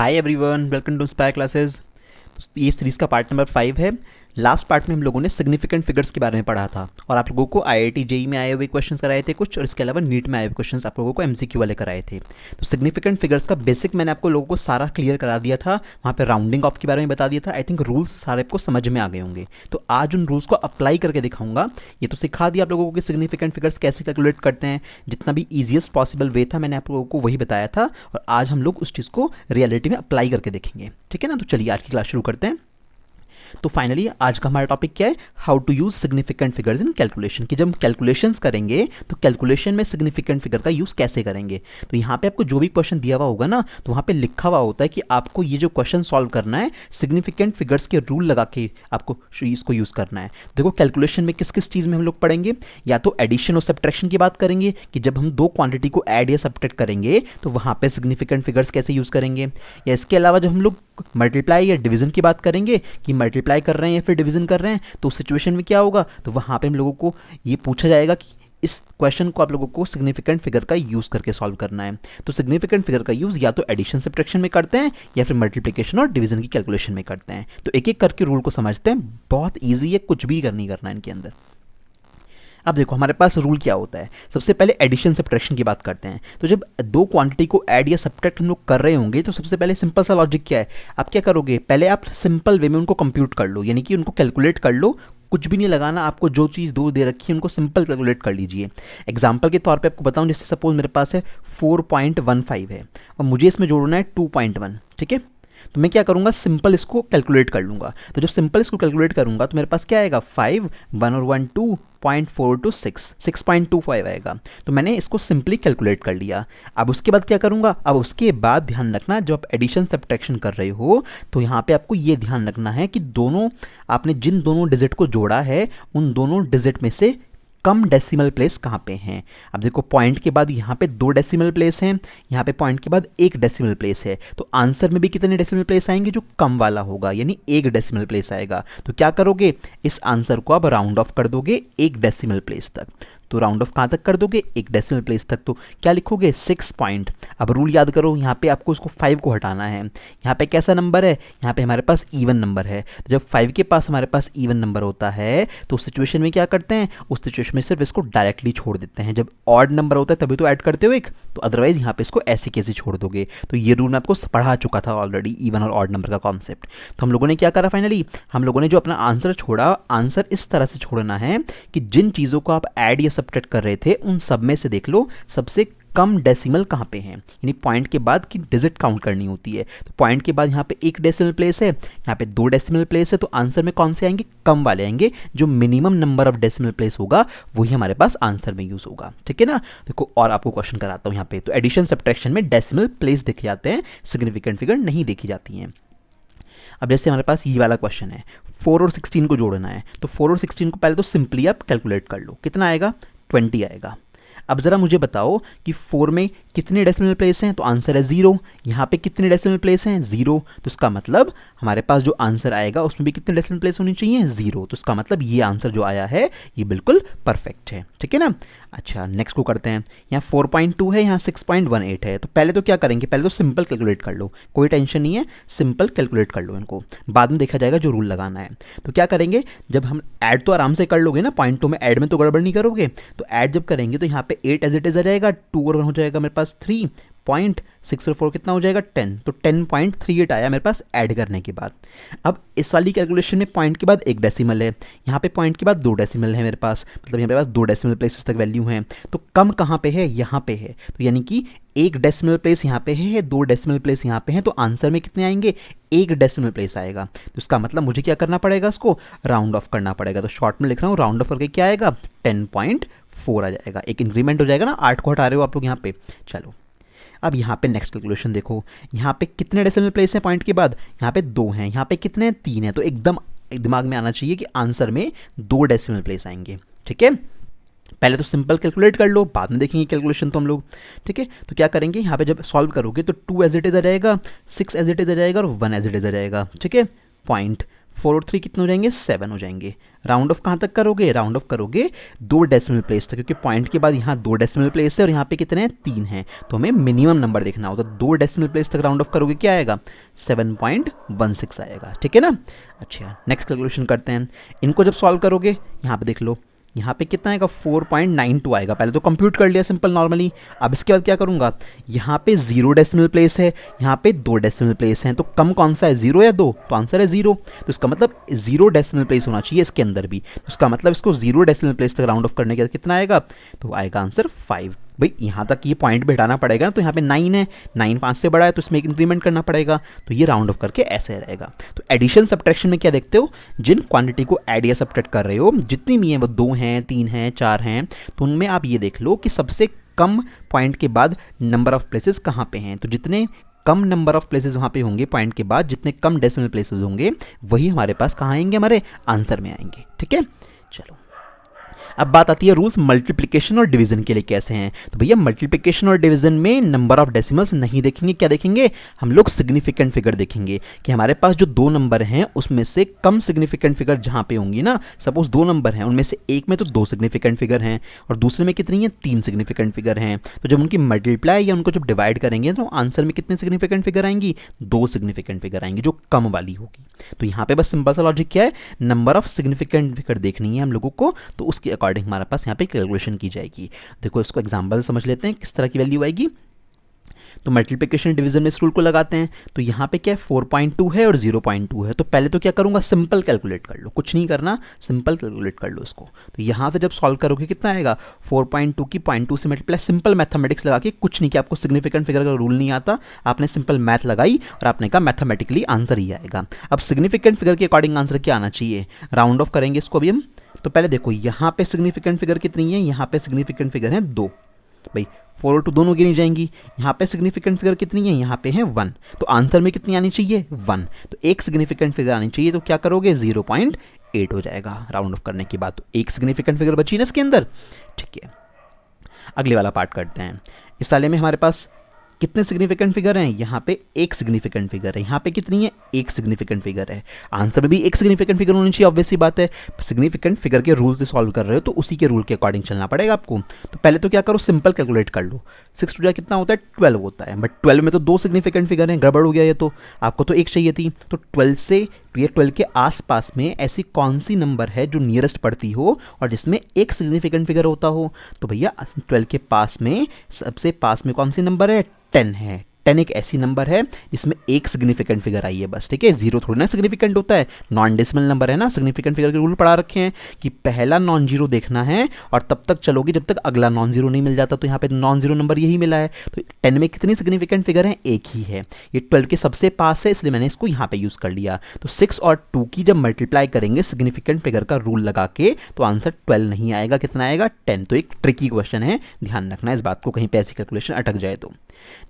Hi everyone, welcome to spy classes. ये series का part number 5 है। लास्ट पार्ट में हम लोगों ने सिग्निफिकेंट फिगर्स के बारे में पढ़ा था और आप लोगों को आईआईटी जेई में आए हुए क्वेश्चंस कराए थे कुछ, और इसके अलावा नीट में आए हुए क्वेश्चंस आप लोगों को एमसीक्यू वाले कराए थे। तो सिग्निफिकेंट फिगर्स का बेसिक मैंने आपको लोगों को सारा क्लियर करा दिया था, वहाँ पे राउंडिंग ऑफ के बारे में बता दिया था। आई थिंक रूल्स सारे आपको समझ में आ गए होंगे, तो आज उन रूल्स को अप्लाई करके दिखाऊंगा। ये तो सिखा दिया आप लोगों को कि सिग्निफिकेंट फिगर्स कैसे कैलकुलेट करते हैं, जितना भी ईजिएस्ट पॉसिबल वे था मैंने आप लोगों को वही बताया था, और आज हम लोग उस चीज़ को रियलिटी में अप्लाई करके देखेंगे। ठीक है ना, तो चलिए आज की क्लास शुरू करते हैं। तो फाइनली आज का हमारा टॉपिक क्या है, how to use significant figures in calculation. कि जब हम कैलकुलेशंस करेंगे तो कैलकुलेशन में सिग्निफिकेंट फिगर का यूज कैसे करेंगे। तो यहाँ पे आपको जो भी क्वेश्चन दिया हुआ होगा ना, तो वहाँ पे लिखा हुआ होता है कि आपको ये जो क्वेश्चन सॉल्व करना है सिग्निफिकेंट फिगर्स के रूल लगा के आपको इसको यूज करना है। देखो कैलकुलेशन में किस किस चीज़ में हम लोग पढ़ेंगे, या तो एडिशन और सब्ट्रैक्शन की बात करेंगे कि जब हम दो क्वांटिटी को ऐड या सब्ट्रैक्ट करेंगे तो वहाँ पे सिग्निफिकेंट फिगर्स कैसे यूज करेंगे, या इसके अलावा जब हम लोग मल्टीप्लाई या डिवीजन की बात करेंगे कि मल्टीप्लाई कर रहे हैं या फिर डिवीजन कर रहे हैं, तो उस सिचुएशन में क्या होगा, तो वहाँ पे हम लोगों को ये पूछा जाएगा कि इस क्वेश्चन को आप लोगों को सिग्निफिकेंट फिगर का यूज़ करके सॉल्व करना है। तो सिग्निफिकेंट फिगर का यूज़ या तो एडिशन सब्ट्रैक्शन में करते हैं या फिर मल्टीप्लिकेशन और डिवीजन की कैलकुलेशन में करते हैं। तो एक एक करके रूल को समझते हैं, बहुत ईजी है, कुछ भी नहीं करना है इनके अंदर। अब देखो हमारे पास रूल क्या होता है। सबसे पहले एडिशन सब्ट्रैक्शन की बात करते हैं। तो जब दो क्वांटिटी को ऐड या सब्ट्रैक्ट हम लोग कर रहे होंगे तो सबसे पहले सिंपल सा लॉजिक क्या है, आप क्या करोगे, पहले आप सिंपल वे में उनको कंप्यूट कर लो, यानी कि उनको कैलकुलेट कर लो। कुछ भी नहीं लगाना, आपको जो चीज़ दो दे रखी है उनको सिंपल कैलकुलेट कर लीजिए। एग्जाम्पल के तौर पे आपको बताऊं, जैसे सपोज मेरे पास है 4.15 है और मुझे इसमें जोड़ना है 2.1। ठीक है, तो मैं क्या करूंगा, सिंपल इसको कैलकुलेट कर लूंगा। तो जब सिंपल इसको कैलकुलेट करूंगा तो मेरे पास क्या आएगा, 5 1 और 1 2.4 to 6.25 आएगा। तो मैंने इसको सिंपली कैलकुलेट कर लिया। अब उसके बाद क्या करूंगा, अब उसके बाद ध्यान रखना जब आप एडिशन सब्ट्रैक्शन कर रहे हो तो यहाँ पे आपको ये ध्यान रखना है कि दोनों आपने जिन दोनों डिजिट को जोड़ा है उन दोनों डिजिट में से कम डेसिमल प्लेस कहाँ पे हैं। अब देखो पॉइंट के बाद यहाँ पे 2 डेसिमल प्लेस हैं, यहाँ पे पॉइंट के बाद 1 डेसिमल प्लेस है, तो आंसर में भी कितने डेसिमल प्लेस आएंगे, जो कम वाला होगा, यानी 1 डेसिमल प्लेस आएगा। तो क्या करोगे, इस आंसर को आप राउंड ऑफ कर दोगे 1 डेसिमल प्लेस तक। तो राउंड ऑफ कहाँ तक कर दोगे, 1 डेसिमल प्लेस तक। तो क्या लिखोगे, 6 पॉइंट। अब रूल याद करो, यहाँ पे आपको इसको 5 को हटाना है। यहाँ पे कैसा नंबर है, यहाँ पे हमारे पास इवन नंबर है। तो जब 5 के पास हमारे पास इवन नंबर होता है तो उस सिचुएशन में क्या करते हैं, उस सिचुएशन में सिर्फ इसको डायरेक्टली छोड़ देते हैं। जब ऑड नंबर होता है तभी तो ऐड करते हो एक, तो अदरवाइज यहाँ पे इसको ऐसे कैसे छोड़ दोगे। तो ये रूल मैं आपको पढ़ा चुका था ऑलरेडी, इवन और ऑड नंबर का कॉन्सेप्ट। तो हम लोगों ने क्या करा, फाइनली हम लोगों ने जो अपना आंसर छोड़ा, आंसर इस तरह से छोड़ना है कि जिन चीज़ों को आप ऐड या सब्ट्रैक्ट कर रहे थे उन सब में से देख लो सबसे कम डेसिमल कहाँ पे हैं, यानी पॉइंट के बाद की डिजिट काउंट करनी होती है। तो पॉइंट के बाद यहाँ पे 1 डेसिमल प्लेस है, यहाँ पे 2 डेसिमल प्लेस है, तो आंसर में कौन से आएंगे, कम वाले आएंगे। जो minimum number of decimal place होगा वही हमारे पास आंसर में यूज होगा। ठीक है ना, देखो और आपको क्वेश्चन कराता हूँ यहाँ पे। तो एडिशन सब्ट्रैक्शन में डेसिमल प्लेस देखे जाते हैं, सिग्निफिकेंट फिगर नहीं देखी जाती हैं। अब जैसे हमारे पास ये वाला क्वेश्चन है, 4 और 16 को जोड़ना है। तो 4 और 16 को पहले तो सिंपली आप कैलकुलेट कर लो, कितना आएगा, 20 आएगा। अब ज़रा मुझे बताओ कि 4 में कितने डेसिमल प्लेस हैं, तो आंसर है 0। यहाँ पे कितने डेसिमल प्लेस हैं, 0। तो इसका मतलब हमारे पास जो आंसर आएगा उसमें भी कितने डेसिमल प्लेस होनी चाहिए, 0। तो इसका मतलब ये आंसर जो आया है ये बिल्कुल परफेक्ट है। ठीक है ना, अच्छा नेक्स्ट को करते हैं। यहाँ 4.2 है, यहाँ 6.18 है। तो पहले तो क्या करेंगे, पहले तो सिंपल कैलकुलेट कर लो, कोई टेंशन नहीं है, सिंपल कैलकुलेट कर लो इनको, बाद में देखा जाएगा जो रूल लगाना है। तो क्या करेंगे, जब हम ऐड तो आराम से कर लोगे ना, पॉइंटों में ऐड में तो गड़बड़ नहीं करोगे। तो ऐड जब करेंगे तो यहाँ पे 8 एज इट इज आ जाएगा, 2 और 1 हो जाएगा मेरे पास 3 पॉइंट, 6 और 4 कितना हो जाएगा, 10। तो 10.38 आया मेरे पास ऐड करने के बाद। अब इस वाली कैलकुलेशन में पॉइंट के बाद 1 डेसिमल है, यहाँ पे पॉइंट के बाद 2 डेसिमल है मेरे पास, मतलब यहाँ पे पास 2 डेसिमल प्लेसेस तक वैल्यू हैं। तो कम कहाँ पे है, यहाँ पे है। तो यानी कि 1 डेसिमल प्लेस यहाँ पे है, 2 डेसिमल प्लेस यहाँ पे है, तो आंसर में कितने आएंगे, 1 डेसिमल प्लेस आएगा। तो इसका मतलब मुझे क्या करना पड़ेगा, इसको राउंड ऑफ करना पड़ेगा। तो शॉर्ट में लिख रहा हूँ, राउंड ऑफ करके क्या आएगा, 10.4 आ जाएगा। एक इंक्रीमेंट हो जाएगा ना, 8 को हटा रहे हो आप लोग यहाँ पे। चलो अब यहाँ पे नेक्स्ट कैलकुलेशन देखो, यहाँ पे कितने डेसिमल प्लेस हैं पॉइंट के बाद, यहाँ पे 2 हैं, यहाँ पे कितने हैं, 3 हैं। तो एकदम दिमाग में आना चाहिए कि आंसर में 2 डेसिमल प्लेस आएंगे। ठीक है, पहले तो सिंपल कैलकुलेट कर लो, बाद में देखेंगे कैलकुलेशन तो हम लोग। ठीक है, तो क्या करेंगे, यहाँ पे जब सॉल्व करोगे तो 2 एज इट इज आ जाएगा, 6 एज इट इज आ जाएगा और 1 एज इट इज आ जाएगा। ठीक है, 4 और 3 कितने हो जाएंगे, 7 हो जाएंगे। राउंड ऑफ कहाँ तक करोगे, राउंड ऑफ करोगे 2 डेसिमल प्लेस तक, क्योंकि पॉइंट के बाद यहाँ 2 डेसिमल प्लेस है और यहाँ पे कितने हैं, 3 हैं, तो हमें मिनिमम नंबर देखना होगा। तो 2 डेसिमल प्लेस तक राउंड ऑफ करोगे, क्या आएगा, 7.16 आएगा, ठीक है ना। अच्छा, नेक्स्ट कैलकुलेशन करते हैं। इनको जब सॉल्व करोगे, यहाँ पे देख लो, यहाँ पे कितना आएगा, 4.92 आएगा। पहले तो कंप्यूट कर लिया सिंपल नॉर्मली। अब इसके बाद क्या करूँगा, यहाँ पे 0 डेसिमल प्लेस है, यहाँ पे 2 डेसिमल प्लेस हैं, तो कम कौन सा है, 0 या 2, तो आंसर है 0। तो इसका मतलब 0 डेसिमल प्लेस होना चाहिए इसके अंदर भी, तो इसका मतलब इसको 0 डेसिमल प्लेस तक राउंड ऑफ करने के बाद कितना आएगा, तो आएगा आंसर 5। भाई यहाँ तक ये पॉइंट भी हटाना पड़ेगा ना, तो यहाँ पे 9 है, 9 5 से बड़ा है, तो इसमें एक इंक्रीमेंट करना पड़ेगा, तो ये राउंड ऑफ करके ऐसे रहेगा। तो एडिशन सब्ट्रैक्शन में क्या देखते हो, जिन क्वांटिटी को ऐड या सब्ट्रैक्ट कर रहे हो, जितनी भी हैं वो 2 हैं, 3 हैं, 4 हैं, तो उनमें आप ये देख लो कि सबसे कम पॉइंट के बाद नंबर ऑफ प्लेसेस कहाँ पे हैं। तो जितने कम नंबर ऑफ प्लेसेस वहाँ पे होंगे पॉइंट के बाद, जितने कम डेसिमल प्लेसेस होंगे, वही हमारे पास कहाँ आएंगे, हमारे आंसर में आएंगे, ठीक है। चलो, अब बात आती है रूल्स मल्टीप्लिकेशन और डिवीजन के लिए कैसे हैं। तो भैया मल्टीप्लिकेशन और डिवीजन में नंबर ऑफ डेसिमल्स नहीं देखेंगे, क्या देखेंगे, हम लोग सिग्निफिकेंट फिगर देखेंगे कि हमारे पास जो 2 नंबर हैं उसमें से कम सिग्निफिकेंट फिगर जहां पे होंगी ना, सपोज 2 नंबर हैं, उनमें से एक में तो 2 सिग्निफिकेंट फिगर हैं और दूसरे में कितनी है, 3 सिग्निफिकेंट फिगर हैं। तो जब उनकी मल्टीप्लाई या उनको जब डिवाइड करेंगे तो आंसर में कितने सिग्निफिकेंट फिगर आएंगी, 2 सिग्निफिकेंट फिगर आएंगी जो कम वाली होगी। तो यहाँ पे बस सिंपल सा लॉजिक क्या है, नंबर ऑफ सिग्निफिकेंट फिगर देखनी है हम लोगों को, तो उसके अकॉर्डिंग हमारे पास यहाँ पे कैलकुलेशन की जाएगी। देखो इसको एग्जांपल समझ लेते हैं किस तरह की वैल्यू आएगी। तो मल्टीप्लिकेशन डिवीजन में इस रूल को लगाते हैं। तो यहाँ पे क्या है, 4.2 है और 0.2 है। तो पहले तो क्या करूँगा, सिंपल कैलकुलेट कर लो, कुछ नहीं करना, सिंपल कैलकुलेट कर लो इसको। तो यहाँ से जब सॉल्व करोगे कितना आएगा, 4.2 की 0.2 से मल्टीप्लाई, सिंपल मैथमेटिक्स लगा के, कुछ नहीं किया, आपको सिग्निफिकेंट फिगर का रूल नहीं आता, आपने सिंपल मैथ लगाई और आपने कहा मैथमेटिकली आंसर ही आएगा। अब सिग्निफिकेंट फिगर के अकॉर्डिंग आंसर क्या आना चाहिए, राउंड ऑफ करेंगे इसको अभी हम। तो पहले देखो यहाँ पे सिग्निफिकेंट फिगर कितनी है, यहाँ पे सिग्निफिकेंट फिगर है 2, भाई 4 और 2 दोनों गिनी जाएंगी। यहाँ पे सिग्निफिकेंट फिगर कितनी है, यहाँ पे है 1, तो आंसर में कितनी आनी चाहिए, 1। तो एक सिग्निफिकेंट फिगर आनी चाहिए, तो क्या करोगे, 0.8 हो जाएगा राउंड ऑफ करने के बाद। तो एक सिग्निफिकेंट फिगर बची ना इसके अंदर, ठीक है। अगले वाला पार्ट करते हैं। इस वाले में हमारे पास कितने सिग्निफिकेंट फिगर हैं, यहाँ पे एक सिग्निफिकेंट फिगर है, यहाँ पे कितनी है, एक सिग्निफिकेंट फिगर है। आंसर में भी एक सिग्निफिकेंट फिगर होनी चाहिए, ऑब्वियस सी बात है। सिग्निफिकेंट फिगर के रूल से सॉल्व कर रहे हो तो उसी के रूल के अकॉर्डिंग चलना पड़ेगा आपको। तो पहले तो क्या करो, सिंपल कैलकुलेट कर लो। 6 टू जा कितना होता है, 12 होता है, बट 12 में तो 2 सिग्निफिकेंट फिगर हैं, गड़बड़ हो गया ये तो, आपको तो एक चाहिए थी। तो 12 से ये 12 के आसपास में ऐसी कौन सी नंबर है जो नियरेस्ट पड़ती हो और जिसमें एक सिग्निफिकेंट फिगर होता हो। तो भैया 12 के पास में सबसे पास में कौन सी नंबर है, 10 है। 10 एक ऐसी नंबर है जिसमें एक सिग्निफिकेंट फिगर आई है बस, ठीक है। 0 थोड़ी ना सिग्निफिकेंट होता है, नॉन डेसिमल नंबर है ना। सिग्निफिकेंट फिगर के रूल पढ़ा रखे हैं कि पहला नॉन जीरो देखना है और तब तक चलोगे जब तक अगला नॉन जीरो नहीं मिल जाता। तो यहाँ पे नॉन जीरो नंबर यही मिला है। तो 10 में कितनी सिग्निफिकेंट फिगर है, एक ही है। ये 12 के सबसे पास है, इसलिए मैंने इसको यहाँ पे यूज कर लिया। तो 6 और 2 की जब मल्टीप्लाई करेंगे सिग्निफिकेंट फिगर का रूल लगा के, तो आंसर 12 नहीं आएगा, कितना आएगा, 10। तो एक ट्रिकी क्वेश्चन है, ध्यान रखना इस बात को, कहीं पे ऐसी कैलकुलेशन अटक जाए तो।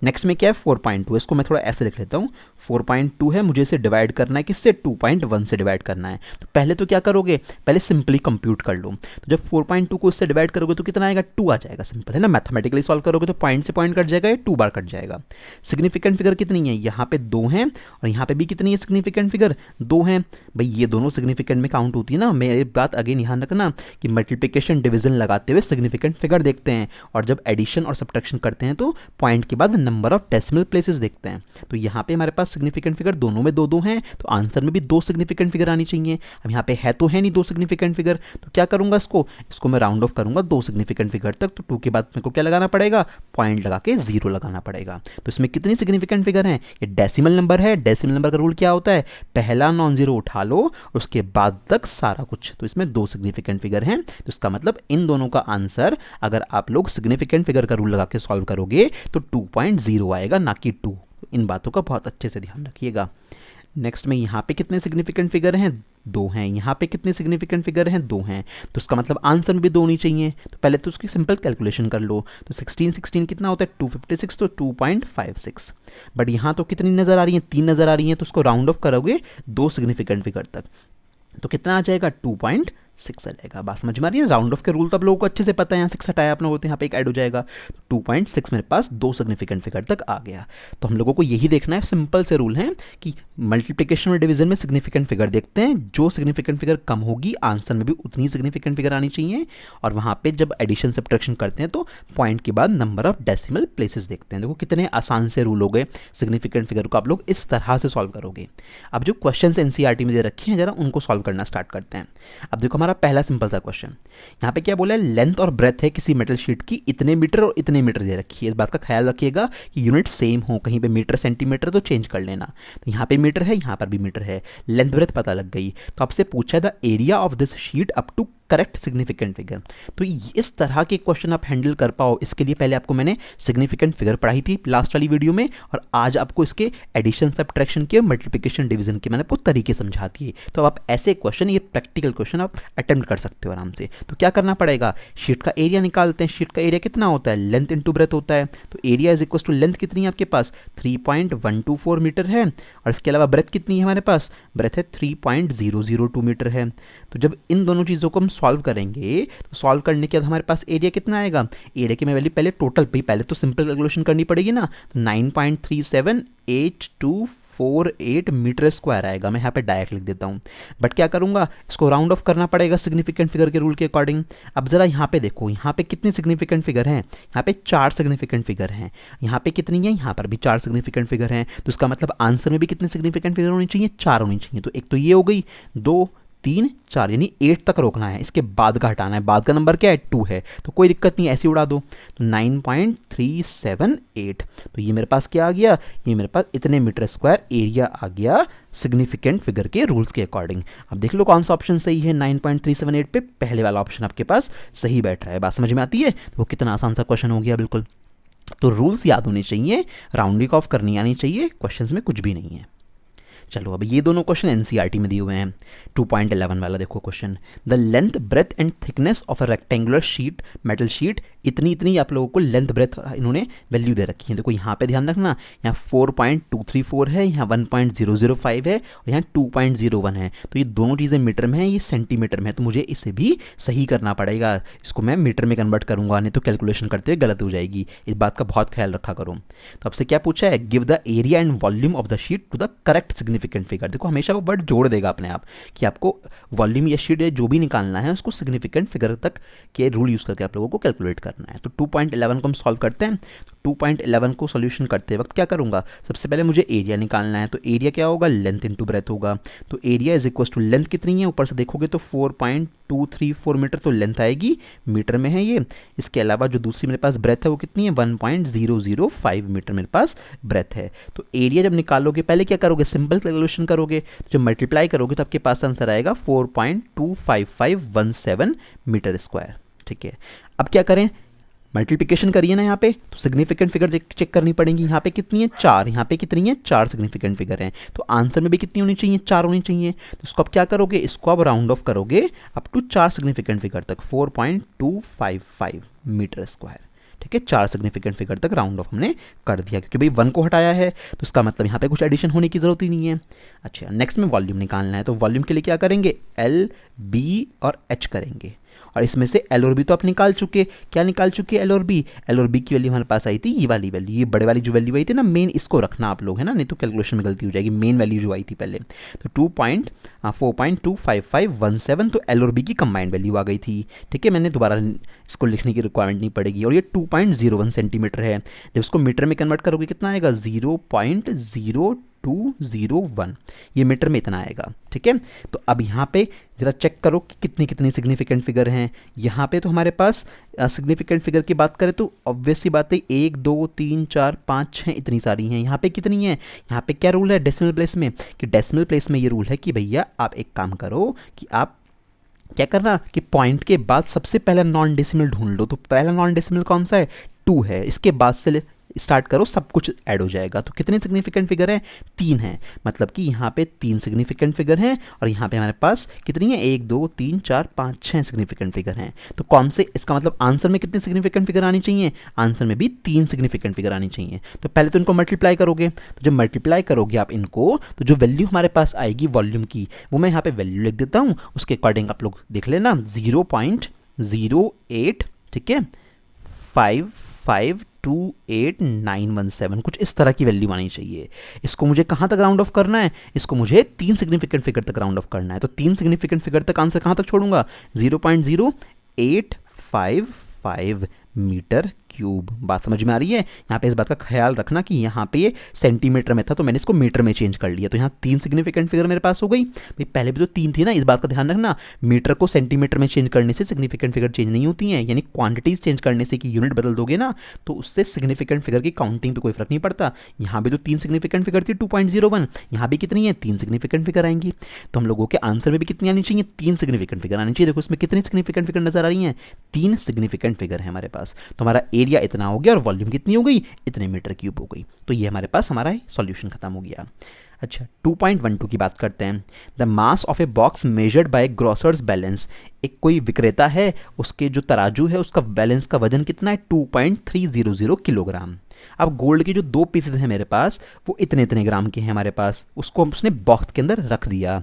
नेक्स्ट में क्या है, 4.2, इसको मैं थोड़ा ऐसे लिख लेता हूँ। 4.2 है, मुझे इसे डिवाइड करना है किससे, 2.1 से डिवाइड करना है। तो पहले तो क्या करोगे, पहले सिंपली कंप्यूट कर लो। तो जब 4.2 को इससे डिवाइड करोगे तो कितना आएगा, 2 आ जाएगा, सिंपल है ना। मैथमेटिकली सॉल्व करोगे तो पॉइंट से पॉइंट कट जाएगा, ये 2 बार कट जाएगा। सिग्निफिकेंट फिगर कितनी है, यहाँ पे 2 है और यहाँ पे भी कितनी है सिग्निफिकेंट फिगर, 2 है। भाई ये दोनों सिग्निफिकेंट में काउंट होती है ना। मेरी बात अगेन ध्यान रखना कि मल्टीप्लिकेशन डिवीजन लगाते हुए सिग्निफिकेंट फिगर देखते हैं और जब एडिशन और सब्ट्रैक्शन करते हैं तो पॉइंट के बाद नंबर ऑफ डेसिमल प्लेसेस देखते हैं। तो यहाँ पे हमारे पास सिग्निफिकेंट फिगर दोनों में 2-2 हैं, तो आंसर में भी 2 सिग्निफिकेंट फिगर आनी चाहिए। अब यहाँ पे है तो है नहीं 2 सिग्निफिकेंट फिगर, तो क्या करूंगा, इसको मैं राउंड ऑफ करूंगा 2 सिग्निफिकेंट फिगर तक। तो 2 के बाद मेरे को क्या लगाना पड़ेगा, पॉइंट लगा के 0 लगाना पड़ेगा। तो इसमें कितनी सिग्निफिकेंट फिगर हैं, ये डेसिमल नंबर है। डेसिमल नंबर का रूल क्या होता है, पहला नॉन जीरो उठा लो और उसके बाद तक सारा कुछ। तो इसमें 2 सिग्निफिकेंट फिगर हैं, तो इसका मतलब इन दोनों का आंसर अगर आप लोग सिग्निफिकेंट फिगर का रूल लगा के सॉल्व करोगे तो 2.0 आएगा, ना कि 2। इन बातों का बहुत अच्छे से ध्यान रखिएगा। नेक्स्ट में यहाँ पे कितने सिग्निफिकेंट फिगर हैं, 2 हैं। यहाँ पे कितने सिग्निफिकेंट फिगर हैं, 2 हैं। तो इसका मतलब आंसर में भी 2 होनी चाहिए। तो पहले तो उसकी सिंपल कैलकुलेशन कर लो। तो 16 कितना होता है, 256, तो 2.56। बट यहाँ तो कितनी नज़र आ रही है, 3 नज़र आ रही हैं। तो उसको राउंड ऑफ करोगे 2 सिग्निफिकेंट फिगर तक, तो कितना आ जाएगा, 2.7 6 आ जाएगा। बात समझ में आ रही है? राउंड ऑफ के रूल तो आप लोगों को अच्छे से पता है, यहाँ 6 हटाया आप लोगों को, यहाँ पे एक ऐड हो जाएगा, 2.6 मेरे पास 2 सिग्निफिकेंट फिगर तक आ गया। तो हम लोगों को यही देखना है, सिंपल से रूल है कि मल्टीप्लिकेशन और डिवीजन में सिग्निफिकेंट फिगर देखते हैं, जो सिग्निफिकेंट फिगर कम होगी आंसर में भी उतनी सिग्निफिकेंट फिगर आनी चाहिए, और वहाँ पे जब एडिशन सब्ट्रैक्शन करते हैं तो पॉइंट के बाद नंबर ऑफ डेसिमल प्लेसेस देखते हैं। देखो कितने आसान से रूल हो गए, सिग्निफिकेंट फिगर को आप लोग इस तरह से सॉल्व करोगे। अब जो क्वेश्चंस एनसीईआरटी में दे रखे हैं जरा उनको सॉल्व करना स्टार्ट करते हैं। अब देखो हमारा पहला सिंपल सा क्वेश्चन, यहाँ पे क्या बोला है, लेंथ और ब्रेथ है किसी मेटल शीट की इतने मीटर और इतने मीटर दे रखी है। इस बात का ख्याल रखिएगा कि यूनिट सेम हो, कहीं पे मीटर सेंटीमीटर तो चेंज कर लेना। तो यहाँ पे मीटर है, यहाँ पर भी मीटर है, लेंथ ब्रेथ पता लग गई। तो आपसे पूछा है the area of this sheet up to correct significant figure. तो इस तरह के क्वेश्चन आप हैंडल कर पाओ, इसके लिए पहले आपको मैंने सिग्निफिकेंट फिगर पढ़ाई थी लास्ट वाली वीडियो में, और आज आपको इसके एडिशन सब्ट्रैक्शन के, मल्टीप्लिकेशन डिवीजन के मैंने आपको तरीके समझा दिए। तो आप ऐसे क्वेश्चन, ये प्रैक्टिकल क्वेश्चन आप अटेम्प्ट कर सकते हो आराम से। तो क्या करना पड़ेगा, शीट का एरिया निकालते हैं। शीट का एरिया कितना होता है, लेंथ इंटू ब्रेथ होता है। तो area is equal to length कितनी है आपके पास, 3.124 मीटर है, और इसके अलावा ब्रेथ कितनी है हमारे पास, ब्रेथ है 3.002 मीटर है। तो जब इन दोनों चीज़ों को हम सॉल्व करेंगे तो सॉल्व करने के बाद हमारे पास एरिया कितना आएगा, एरिया की मैं वैल्यू पहले टोटल पे, पहले तो सिंपल कैलकुलेशन करनी पड़ेगी ना, तो 9.378248 मीटर स्क्वायर आएगा। मैं यहाँ पे डायरेक्ट लिख देता हूँ, बट क्या करूँगा, इसको राउंड ऑफ करना पड़ेगा सिग्निफिकेंट फिगर के रूल के अकॉर्डिंग। अब जरा यहाँ पे देखो, यहाँ पे कितने सिग्निफिकेंट फिगर हैं, यहाँ पे 4 सिग्निफिकेंट फिगर हैं, यहाँ पे कितनी है, यहाँ पर भी 4 सिग्निफिकेंट फिगर हैं। तो इसका मतलब आंसर में भी कितने सिग्निफिकेंट फिगर होनी चाहिए, 4 होनी चाहिए। तो एक तो ये हो गई, 2 3 4, यानी 8 तक रोकना है, इसके बाद का हटाना है। बाद का नंबर क्या है, 2 है, तो कोई दिक्कत नहीं, ऐसे उड़ा दो। तो 9.378, तो ये मेरे पास क्या आ गया, ये मेरे पास इतने मीटर स्क्वायर एरिया आ गया सिग्निफिकेंट फिगर के रूल्स के अकॉर्डिंग। अब देख लो कौन सा ऑप्शन सही है, 9.378 पे पहले वाला ऑप्शन आपके पास सही बैठ रहा है। बात समझ में आती है? तो वो कितना आसान सा क्वेश्चन हो गया बिल्कुल। तो रूल्स याद होने चाहिए, राउंडिंग ऑफ करनी आनी चाहिए, क्वेश्चंस में कुछ भी नहीं है। चलो अब ये दोनों क्वेश्चन एनसीईआरटी में दिए हुए हैं। 2.11 वाला देखो question, the length breadth and thickness of a rectangular sheet, metal sheet, इतनी इतनी आप लोगों को लेंथ ब्रेथ इन्होंने वैल्यू दे रखी है। देखो यहाँ पे ध्यान रखना, यहाँ 4.234 है, यहाँ 1.005 है, और यहाँ 2.01 है। तो ये दोनों चीज़ें मीटर में है, ये सेंटीमीटर में है, तो मुझे इसे भी सही करना पड़ेगा। इसको मैं मीटर में कन्वर्ट करूंगा, नहीं तो कैलकुलेशन करते हुए गलत हो जाएगी। इस बात का बहुत ख्याल रखा करो। तो आपसे क्या पूछा है, give the area and volume of the sheet to the correct significant figure. देखो हमेशा वो वर्ड जोड़ देगा अपने आप कि आपको वॉल्यूम या शीट जो भी निकालना है उसको सिग्निफिकेंट फिगर तक के रूल यूज करके आप लोगों को कैलकुलेट करना है। तो 2.11 को हम सॉल्व करते हैं। 2.11 को सॉल्यूशन करते वक्त क्या करूंगा, सबसे पहले मुझे एरिया निकालना है। तो एरिया क्या होगा, लेंथ इंटू ब्रेथ होगा। तो area is equal to length कितनी है, ऊपर से देखोगे तो 4.234 मीटर तो लेंथ आएगी, मीटर में है ये। इसके अलावा जो दूसरी मेरे पास ब्रेथ है वो कितनी है, 1.005 मीटर मेरे पास ब्रेथ है। तो एरिया जब निकालोगे पहले क्या करोगे, सिंपल कैलकुलेशन करोगे, जब मल्टीप्लाई करोगे तो आपके पास आंसर आएगा 4.25517 मीटर स्क्वायर। ठीक है, अब क्या करें, मल्टीप्लिकेशन करिए ना यहाँ पे, तो सिग्निफिकेंट फिगर चेक करनी पड़ेंगी। यहाँ पे कितनी है, 4, यहाँ पे कितनी है, 4 सिग्निफिकेंट फिगर हैं, तो आंसर में भी कितनी होनी चाहिए, 4 होनी चाहिए। तो इसको आप क्या करोगे, इसको आप राउंड ऑफ करोगे अप टू 4 सिग्निफिकेंट फिगर तक, 4.255 मीटर स्क्वायर। ठीक है, 4 सिग्निफिकेंट फिगर तक राउंड ऑफ हमने कर दिया, क्योंकि भाई 1 को हटाया है तो इसका मतलब यहाँ पे कुछ एडिशन होने की जरूरत ही नहीं है। अच्छा, नेक्स्ट में वॉल्यूम निकालना है। तो वॉल्यूम के लिए क्या करेंगे, L, B और H करेंगे, और इसमें से L और B तो आप निकाल चुके, क्या निकाल चुके, L और B। L और B की वैल्यू हमारे पास आई थी ये वाली वैल्यू, ये बड़े वाली जो वैल्यू आई थी ना, मेन इसको रखना आप लोग, है ना, नहीं तो कैलकुलेशन में गलती हो जाएगी। मेन वैल्यू जो आई थी पहले, तो 4.25517, तो L और B की कंबाइंड वैल्यू आ गई थी। ठीक है, मैंने दोबारा इसको लिखने की रिक्वायरमेंट नहीं पड़ेगी। और ये 2.01 सेंटीमीटर है, जब इसको मीटर में कन्वर्ट करोगे कितना आएगा, 0.0201, ये मीटर में इतना आएगा। ठीक है, तो अब यहाँ पे जरा चेक करो कि कितनी कितनी सिग्निफिकेंट फिगर हैं। यहाँ पे तो हमारे पास सिग्निफिकेंट फिगर की बात करें तो ऑब्वियसली बात है 1 2 3 4 5 6 इतनी सारी हैं। यहाँ पे कितनी है, यहाँ पे क्या रूल है डेसिमल प्लेस में, कि डेसिमल प्लेस में ये रूल है कि भैया आप एक काम करो कि आप क्या करना कि पॉइंट के बाद सबसे पहला नॉन डेसिमल ढूंढ लो। तो पहला नॉन डेसिमल कौन सा है, 2 है, इसके बाद से स्टार्ट करो सब कुछ ऐड हो जाएगा। तो कितने सिग्निफिकेंट फिगर हैं? 3 हैं, मतलब कि यहाँ पे 3 सिग्निफिकेंट फिगर हैं और यहाँ पे हमारे पास कितनी है? 1 2 3 4 5 6 सिग्निफिकेंट फिगर हैं। तो कौन से, इसका मतलब आंसर में कितने सिग्निफिकेंट फिगर आनी चाहिए? आंसर में भी 3 सिग्निफिकेंट फिगर आनी चाहिए। तो पहले तो इनको मल्टीप्लाई करोगे, तो जब मल्टीप्लाई करोगे आप इनको, तो जो वैल्यू हमारे पास आएगी वॉल्यूम की, वो मैं यहाँ पे वैल्यू लिख देता हूँ, उसके अकॉर्डिंग आप लोग देख लेना। 0.08, ठीक है, 5528917, कुछ इस तरह की वैल्यू आनी चाहिए। इसको मुझे कहाँ तक राउंड ऑफ करना है? इसको मुझे 3 सिग्निफिकेंट फिगर तक राउंड ऑफ करना है। तो 3 सिग्निफिकेंट फिगर तक आंसर कहाँ तक छोड़ूंगा? 0.0855 मीटर क्यूब। बात समझ में आ रही है? यहाँ पे इस बात का ख्याल रखना कि यहाँ पे ये सेंटीमीटर में था तो मैंने इसको मीटर में चेंज कर लिया। तो यहाँ 3 सिग्निफिकेंट फिगर मेरे पास हो गई। भाई पहले भी तो 3 थी ना, इस बात का ध्यान रखना। मीटर को सेंटीमीटर में चेंज करने से सिग्निफिकेंट फिगर चेंज नहीं होती हैं, यानी क्वांटिटीज चेंज करने से कि यूनिट बदल दोगे ना, तो उससे सिग्निफिकेंट फिगर की काउंटिंग पर कोई फर्क नहीं पड़ता। यहाँ भी तो 3 सिग्निफिकेंट फिगर थी 2.01, यहाँ भी कितनी है? 3 सिग्निफिकेंट फिगर आएंगी। तो हम लोगों के आंसर में भी कितनी आनी चाहिए? 3 सिग्निफिकेंट फिगर आनी चाहिए। देखो इसमें कितनी सिग्निफिकेंट फिगर नजर आ रही हैं? 3 सिग्निफिकेंट फिगर है हमारे पास। तो हमारा एरिया इतना हो गया और वॉल्यूम कितनी हो गई? इतने मीटर क्यूब हो गई। तो ये हमारे पास हमारा सॉल्यूशन खत्म हो गया। अच्छा 2.12 की बात करते हैं। The mass of a box measured by grocers balance. एक कोई विक्रेता है, उसके जो तराजू है उसका बैलेंस का वजन कितना है? 2.300 किलोग्राम। अब गोल्ड के जो 2 पीसेज हैं मेरे पास, वो इतने इतने ग्राम के हैं हमारे पास, उसको उसने बॉक्स के अंदर रख दिया।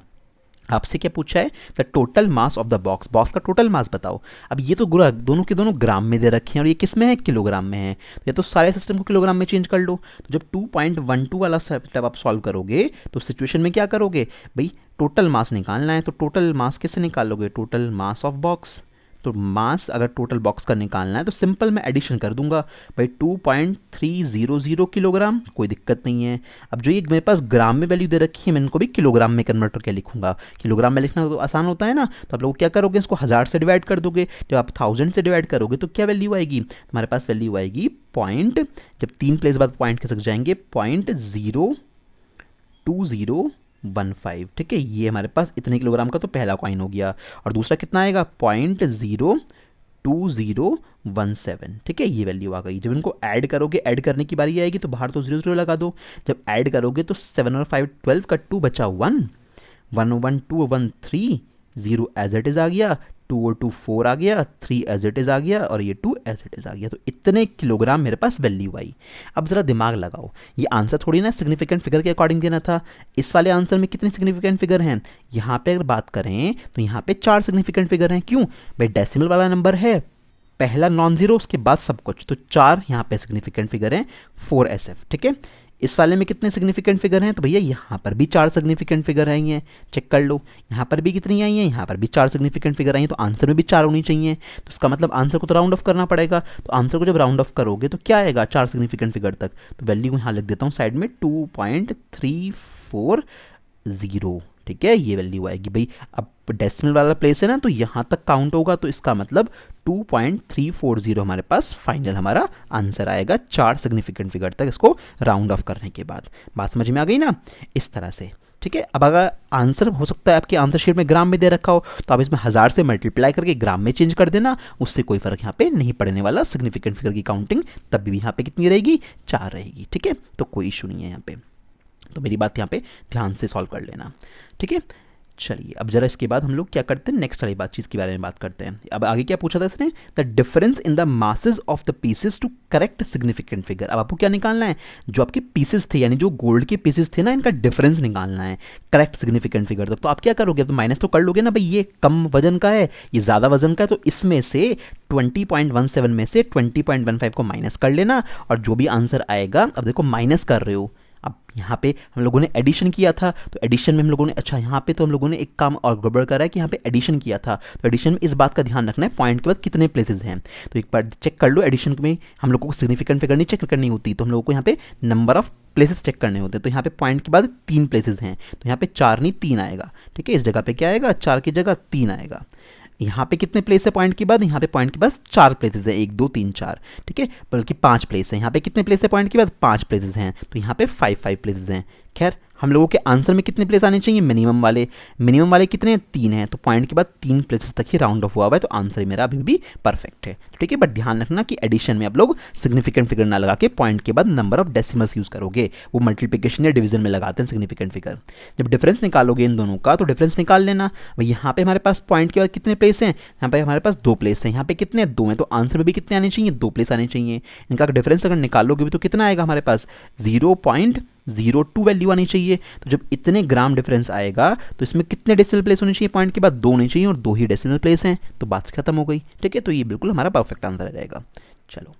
आपसे क्या पूछा है? The total mass of the box, box का टोटल मास बताओ। अब ये तो दोनों के दोनों ग्राम में दे रखे हैं और ये किस में है? किलोग्राम में है। या तो सारे सिस्टम को किलोग्राम में चेंज कर लो। तो जब 2.12 वाला सेटअप आप सॉल्व करोगे तो सिचुएशन में क्या करोगे? भाई टोटल मास निकालना है, तो टोटल मास किससे निकालोगे? Total mass of box. तो मास अगर टोटल बॉक्स का निकालना है तो सिंपल मैं एडिशन कर दूंगा। भाई 2.300 किलोग्राम, कोई दिक्कत नहीं है। अब जो ये मेरे पास ग्राम में वैल्यू दे रखी है, मैं इनको भी किलोग्राम में कन्वर्ट करके लिखूंगा। किलोग्राम में लिखना तो आसान होता है ना, तो आप लोग क्या करोगे? इसको 1000 से डिवाइड कर दोगे। जब आप 1000 से डिवाइड करोगे तो क्या वैल्यू आएगी? हमारे पास वैल्यू आएगी पॉइंट, जब 3 प्लेस बाद पॉइंट खिसक जाएंगे, 0.02015। ठीक है, ये हमारे पास इतने किलोग्राम का तो पहला कॉइन हो गया। और दूसरा कितना आएगा? 0.02017। ठीक है, ये वैल्यू आ गई। जब इनको ऐड करोगे, ऐड करने की बारी आएगी तो बाहर तो 0 0 लगा दो। जब ऐड करोगे तो 7 और 5 12 का 2 बचा 1, 1 1 2 1 3, 0 एज इट इज आ गया, 2 और 2 4 आ गया, 3 एज इट इज आ गया और ये 2 एज इट इज आ गया। तो इतने किलोग्राम मेरे पास वैल्यू आई। अब जरा दिमाग लगाओ, ये आंसर थोड़ी ना सिग्निफिकेंट फिगर के अकॉर्डिंग देना था। इस वाले आंसर में कितने सिग्निफिकेंट फिगर हैं? यहाँ पे अगर बात करें तो यहाँ पे 4 सिग्निफिकेंट फिगर हैं। क्यों भाई? डेसिमल वाला नंबर है, पहला नॉन जीरो, उसके बाद सब कुछ, तो 4 यहाँ पे सिग्निफिकेंट फिगर हैं, 4SF। ठीक है, इस वाले में कितने सिग्निफिकेंट फिगर हैं? तो भैया यहाँ पर भी 4 सिग्निफिकेंट फिगर आई हैं, चेक कर लो। यहाँ पर भी कितनी आई हैं? यहाँ पर भी 4 सिग्निफिकेंट फिगर आई हैं, तो आंसर में भी 4 होनी चाहिए। तो इसका मतलब आंसर को तो राउंड ऑफ करना पड़ेगा। तो आंसर को जब राउंड ऑफ करोगे तो क्या आएगा? 4 सिग्निफिकेंट फिगर तक। तो वैल्यू यहाँ लिख देता हूँ साइड में, 2.340। ठीक है, ये वैल्यू आएगी। भाई अब डेसिमल वाला प्लेस है ना, तो यहाँ तक काउंट होगा, तो इसका मतलब 2.340 हमारे पास फाइनल हमारा आंसर आएगा 4 सिग्निफिकेंट फिगर तक इसको राउंड ऑफ करने के बाद। बात समझ में आ गई ना? इस तरह से। ठीक है, अब अगर आंसर हो सकता है आपके आंसर शीट में ग्राम में दे रखा हो, तो आप इसमें 1000 से मल्टीप्लाई करके ग्राम में चेंज कर देना, उससे कोई फर्क यहाँ पे नहीं पड़ने वाला। सिग्निफिकेंट फिगर की काउंटिंग तब भी यहाँ पे कितनी रहेगी? 4 रहेगी। ठीक है, तो कोई इशू नहीं है यहाँ पे। तो मेरी बात यहाँ पे ध्यान से सॉल्व कर लेना। ठीक है, चलिए अब जरा इसके बाद हम लोग क्या करते हैं, नेक्स्ट वाली चीज़ के बारे में बात करते हैं। अब आगे क्या पूछा था इसने? The difference in the masses of the pieces to correct significant figure. अब आपको क्या निकालना है? जो आपके पीसेस थे, यानी जो गोल्ड के पीसेस थे ना, इनका डिफरेंस निकालना है करेक्ट सिग्निफिकेंट फिगर तक। तो आप क्या करोगे? तो माइनस तो कर लोगे ना भाई, ये कम वजन का है, ये ज़्यादा वजन का है, तो इसमें से 20.17 में से 20.15 को माइनस कर लेना, और जो भी आंसर आएगा, अब देखो माइनस कर रहे हो, अब यहाँ पे हम लोगों ने एडिशन किया था, तो एडिशन में हम लोगों ने, अच्छा यहाँ पे तो हम लोगों ने एक काम और गड़बड़ करा है कि यहाँ पे एडिशन किया था। तो एडिशन में इस बात का ध्यान रखना है, पॉइंट के बाद कितने प्लेसेस हैं। तो एक बार चेक कर लो, एडिशन में हम लोगों को सिग्निफिकेंट फिगर नहीं चेक करनी होती, तो हम लोगों को यहाँ पे नंबर ऑफ प्लेसेस चेक करने होते हैं। तो यहाँ पे पॉइंट के बाद 3 प्लेसेस हैं, तो यहाँ पे 4 नहीं 3 आएगा। ठीक है, इस जगह पे क्या आएगा? 4 की जगह 3 आएगा। यहाँ पे कितने प्लेस है पॉइंट के बाद? यहाँ पे पॉइंट के बाद 4 प्लेसेस है, 1 2 3 4। ठीक है, बल्कि 5 प्लेस है। यहाँ पे कितने प्लेस है पॉइंट के बाद? 5 प्लेसेस हैं, तो यहाँ पे 5 5 प्लेसेस हैं। खैर हम लोगों के आंसर में कितने प्लेस आने चाहिए, मिनिमम वाले कितने हैं, 3 हैं, तो पॉइंट के बाद 3 प्लेसेस तक ही राउंड ऑफ हुआ हुआ है, तो आंसर मेरा अभी भी परफेक्ट है। ठीक है, बट ध्यान रखना कि एडिशन में आप लोग सिग्निफिकेंट फिगर ना लगा के पॉइंट के बाद नंबर ऑफ डेसिमल्स यूज करोगे, वो मल्टीप्लिकेशन या डिवीजन में लगाते हैं सिग्निफिकेंट फिगर। जब डिफरेंस निकालोगे इन दोनों का तो डिफरेंस निकाल लेना। भाई यहाँ पे हमारे पास पॉइंट के बाद कितने प्लेस हैं, यहाँ पे हमारे पास 2 प्लेस हैं, यहाँ पे कितने 2 हैं, तो आंसर में भी कितने आने चाहिए, 2 प्लेस आने चाहिए। इनका डिफरेंस अगर निकालोगे भी तो कितना आएगा हमारे पास, 0.02 वैल्यू आनी चाहिए। तो जब इतने ग्राम डिफरेंस आएगा तो इसमें कितने डेसिमल प्लेस होने चाहिए, पॉइंट के बाद 2 होने चाहिए और 2 ही डेसिमल प्लेस हैं, तो बात खत्म हो गई। ठीक है, तो ये बिल्कुल हमारा परफेक्ट आंसर रहेगा। चलो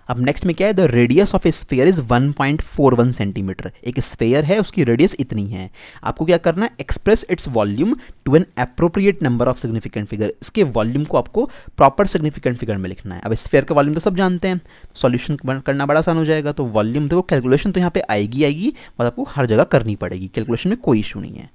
अब नेक्स्ट में क्या है, the radius of a sphere is 1.41 centimetre. एक स्फीयर है, उसकी रेडियस इतनी है। आपको क्या करना है, express its volume to an appropriate number of significant figure. इसके वॉल्यूम को आपको प्रॉपर सिग्निफिकेंट फिगर में लिखना है। अब स्फीयर का वॉल्यूम तो सब जानते हैं, सॉल्यूशन करना बड़ा आसान हो जाएगा। तो वॉल्यूम देखो, कैलकुलेशन तो यहाँ पे आएगी बट आपको हर जगह करनी पड़ेगी, कैलकुलेशन में कोई इशू नहीं है।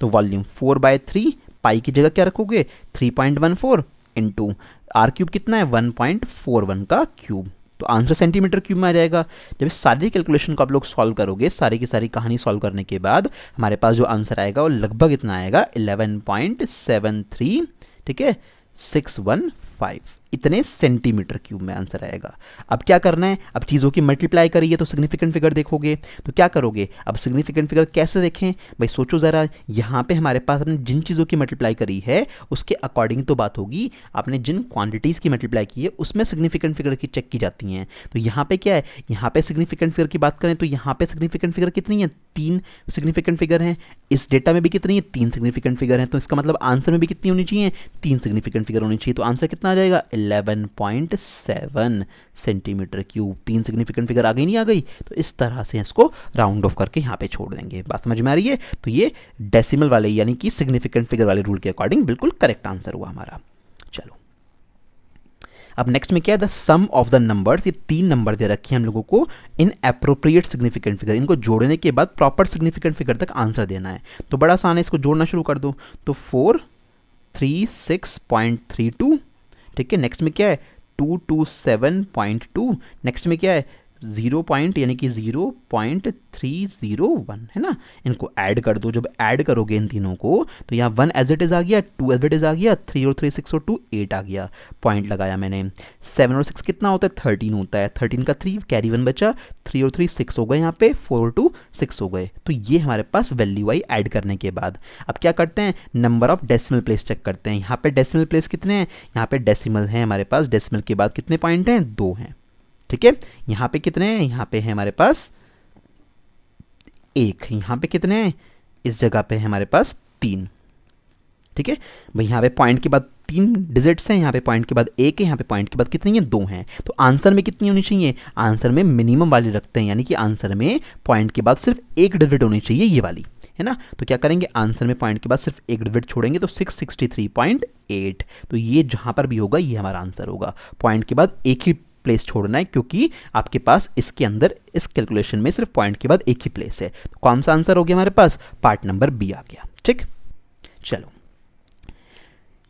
तो वॉल्यूम 4/3, पाई की जगह क्या रखोगे 3.14 इंटू आर क्यूब कितना है 1.41 का क्यूब, तो आंसर सेंटीमीटर क्यूब में आ जाएगा। जब इस सारी कैलकुलेशन को आप लोग सॉल्व करोगे, सारी की सारी कहानी सॉल्व करने के बाद हमारे पास जो आंसर आएगा वो लगभग इतना आएगा 11.73, ठीक है 615, इतने सेंटीमीटर क्यूब में आंसर आएगा। अब क्या करना है, अब चीज़ों की मल्टीप्लाई करिए तो सिग्निफिकेंट फिगर देखोगे, तो क्या करोगे, अब सिग्निफिकेंट फिगर कैसे देखें भाई, सोचो ज़रा, यहाँ पे हमारे पास आपने जिन चीज़ों की मल्टीप्लाई करी है उसके अकॉर्डिंग तो बात होगी, आपने जिन क्वांटिटीज़ की मल्टीप्लाई की है उसमें सिग्निफिकेंट फिगर की चेक की जाती हैं। तो यहाँ पे क्या है, यहाँ पे सिग्निफिकेंट फिगर की बात करें तो यहाँ पे सिग्निफिकेंट फिगर कितनी है, 3 सिग्निफिकेंट फिगर हैं। इस डेटा में भी कितनी है, 3 सिग्निफिकेंट फिगर हैं। तो इसका मतलब आंसर में भी कितनी होनी चाहिए, 3 सिग्निफिकेंट फिगर होनी चाहिए। तो आंसर कितना आ जाएगा 11.7 सेंटीमीटर क्यूब। 3 सिग्निफिकेंट फिगर आ गई, नहीं आ गई, तो इस तरह से इसको राउंड ऑफ करके यहाँ पे छोड़ देंगे। बात समझ में आ रही है, तो ये डेसिमल वाले यानी कि सिग्निफिकेंट फिगर वाले रूल के अकॉर्डिंग बिल्कुल करेक्ट आंसर हुआ हमारा। चलो अब नेक्स्ट में क्या है, the sum of the numbers, ये 3 नंबर दे रखे हैं हम लोगों को इन एप्रोप्रिएट सिग्निफिकेंट फिगर, इनको जोड़ने के बाद प्रॉपर सिग्निफिकेंट फिगर तक आंसर देना है। तो बड़ा आसान है, इसको जोड़ना शुरू कर दो। तो 436.32, ठीक है, नेक्स्ट में क्या है 227.2, नेक्स्ट में क्या है 0 पॉइंट यानी कि 0.301 है ना। इनको ऐड कर दो, जब ऐड करोगे इन तीनों को तो यहाँ 1 एज इट इज आ गया, 2 एज इट इज आ गया, 3 और 3 6 और 2 8 आ गया, पॉइंट लगाया मैंने। 7 और 6 कितना होता है 13 होता है, 13 का 3 कैरी 1 बचा, 3 और 3 6 हो गए, यहाँ पे 4 और 2 6 हो गए। तो ये हमारे पास वैल्यू आई ऐड करने के बाद। अब क्या करते हैं, number of decimal place check करते हैं। यहाँ पे डेसिमल प्लेस कितने हैं, यहाँ पे डेसिमल हैं हमारे पास, डेसिमल के बाद कितने पॉइंट हैं 2 हैं, ठीक है। यहाँ पे कितने हैं, यहाँ पे है हमारे पास 1, यहाँ पे कितने हैं, इस जगह पे है हमारे पास 3, ठीक है भाई। यहाँ पे पॉइंट के बाद 3 डिजिट्स हैं, यहाँ पे पॉइंट के बाद 1 है, यहाँ पे पॉइंट के बाद कितनी है 2 हैं। तो आंसर में कितनी होनी चाहिए, आंसर में मिनिमम वाली रखते हैं, यानी कि आंसर में पॉइंट के बाद सिर्फ 1 डिजिट होनी चाहिए, ये वाली है ना। तो क्या करेंगे, आंसर में पॉइंट के बाद सिर्फ 1 डिजिट छोड़ेंगे, तो 663.8। तो ये जहां पर भी होगा ये हमारा आंसर होगा। पॉइंट के बाद एक ही प्लेस छोड़ना है, क्योंकि आपके पास इसके अंदर इस कैलकुलेशन में सिर्फ पॉइंट के बाद एक ही प्लेस है। तो कौन सा आंसर हो गया हमारे पास, पार्ट नंबर बी आ गया। ठीक, चलो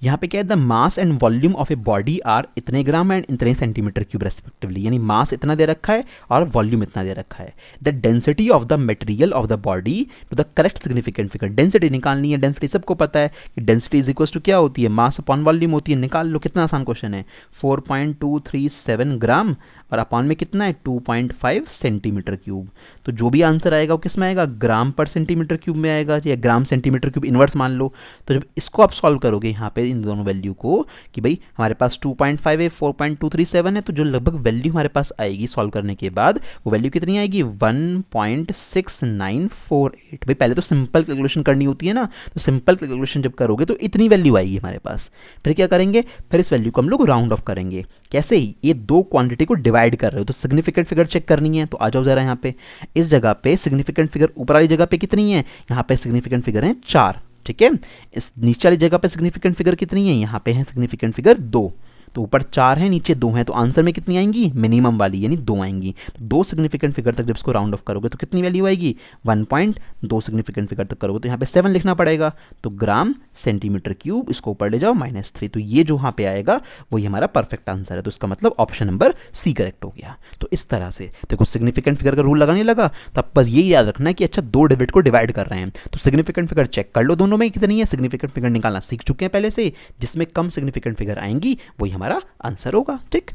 यहाँ पे क्या है, the mass and volume of a body are इतने ग्राम एंड इतने सेंटीमीटर क्यूब रेस्पेक्टिवली, यानी मास इतना दे रखा है और वॉल्यूम इतना दे रखा है। The density of the material of the body to the correct significant figure, density निकालनी है। डेंसिटी सबको पता है कि डेंसिटी इज इक्वल टू क्या होती है, मास अपॉन वॉल्यूम होती है, निकाल लो, कितना आसान क्वेश्चन है। 4.237 ग्राम और अपॉन में कितना है 2.5 सेंटीमीटर क्यूब। तो जो भी आंसर आएगा वो किस में आएगा, ग्राम पर सेंटीमीटर क्यूब में आएगा, या ग्राम सेंटीमीटर क्यूब इनवर्स मान लो। तो जब इसको आप सॉल्व करोगे यहाँ पे इन दोनों वैल्यू को, कि भाई हमारे पास 2.5 है, 4.237 है, तो जो लगभग वैल्यू हमारे पास आएगी सॉल्व करने के बाद, वो वैल्यू कितनी आएगी 1.6948। भाई पहले तो सिंपल कैलकुलेशन करनी होती है ना, तो सिंपल कैलकुलेशन जब करोगे तो इतनी वैल्यू आएगी हमारे पास। फिर क्या करेंगे, फिर इस वैल्यू को हम लोग राउंड ऑफ करेंगे। कैसे, ये 2 क्वांटिटी को डिवाइड कर रहे हो तो सिग्निफिकेंट फिगर चेक करनी है। तो आ जाओ जरा यहाँ पे, इस जगह पे सिग्निफिकेंट फिगर ऊपर वाली जगह पे कितनी है, यहाँ पे सिग्निफिकेंट फिगर है 4, ठीक है। इस नीचे वाली जगह पे सिग्निफिकेंट फिगर कितनी है, यहाँ पे है सिग्निफिकेंट फिगर 2। तो ऊपर 4 है, नीचे 2 हैं, तो आंसर में कितनी आएंगी, मिनिमम वाली यानी 2 आएंगी। तो 2 सिग्निफिकेंट फिगर तक जब इसको राउंड ऑफ करोगे तो कितनी वैल्यू आएगी, 1.2 सिग्निफिकेंट फिगर तक करोगे तो यहाँ पे 7 लिखना पड़ेगा, तो ग्राम सेंटीमीटर क्यूब, इसको ऊपर ले जाओ -3, तो ये जो यहाँ पे आएगा वही हमारा परफेक्ट आंसर है। तो इसका मतलब ऑप्शन नंबर सी करेक्ट हो गया। तो इस तरह से देखो सिग्निफिकेंट फिगर का रूल लगाने लगा, तब बस यही याद रखना है कि अच्छा 2 डिजिट को डिवाइड कर रहे हैं, तो सिग्निफिकेंट फिगर चेक कर लो दोनों में कितनी है, सिग्निफिकेंट फिगर निकालना सीख चुके हैं पहले से, जिसमें कम सिग्निफिकेंट फिगर आएंगी वही हमारा आंसर होगा। ठीक,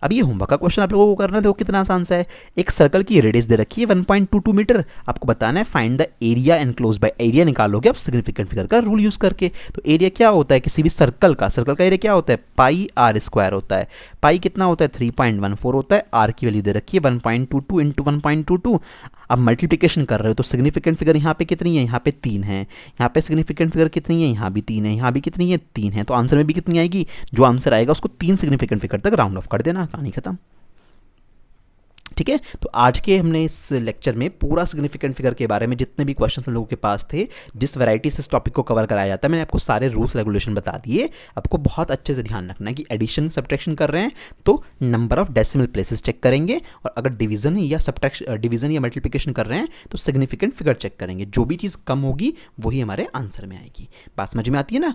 अब ये होमवर्क का क्वेश्चन आप लोगों को करना है, देखो कितना आसान सा है। एक सर्कल की रेडियस दे रखी है 1.22 मीटर, आपको बताना है find the area enclose by, area निकालोगे आप सिग्निफिकेंट फिगर का रूल यूज करके। तो एरिया क्या होता है किसी भी सर्कल का एरिया क्या होता है, पाई आर स्क्वायर होता है। पाई कितना होता है, 3.14 होता है। आर की वैल्यू दे रखी है 1.22 इंटू 1.22। अब मल्टीप्लिकेशन कर रहे हो तो सिग्निफिकेंट फिगर यहाँ पे कितनी है, यहाँ पे 3 है, यहाँ पे सिग्निफिकेंट फिगर कितनी है, यहाँ भी 3 है, यहाँ भी कितनी है, 3 है। तो आंसर में भी कितनी आएगी, जो आंसर आएगा उसको 3 सिग्निफिकेंट फिगर तक राउंड ऑफ कर देना, कहानी खत्म। ठीक है, तो आज के हमने इस लेक्चर में पूरा सिग्निफिकेंट फिगर के बारे में जितने भी क्वेश्चन हम लोगों के पास थे, जिस वैरायटी से इस टॉपिक को कवर कराया जाता है, मैंने आपको सारे रूल्स रेगुलेशन बता दिए। आपको बहुत अच्छे से ध्यान रखना है कि एडिशन सब्ट्रैक्शन कर रहे हैं तो number of decimal places check करेंगे, और अगर डिवीजन या डिवीजन या मल्टीप्लिकेशन कर रहे हैं तो सिग्निफिकेंट फिगर चेक करेंगे। जो भी चीज़ कम होगी वही हमारे आंसर में आएगी। बात समझ में आती है ना।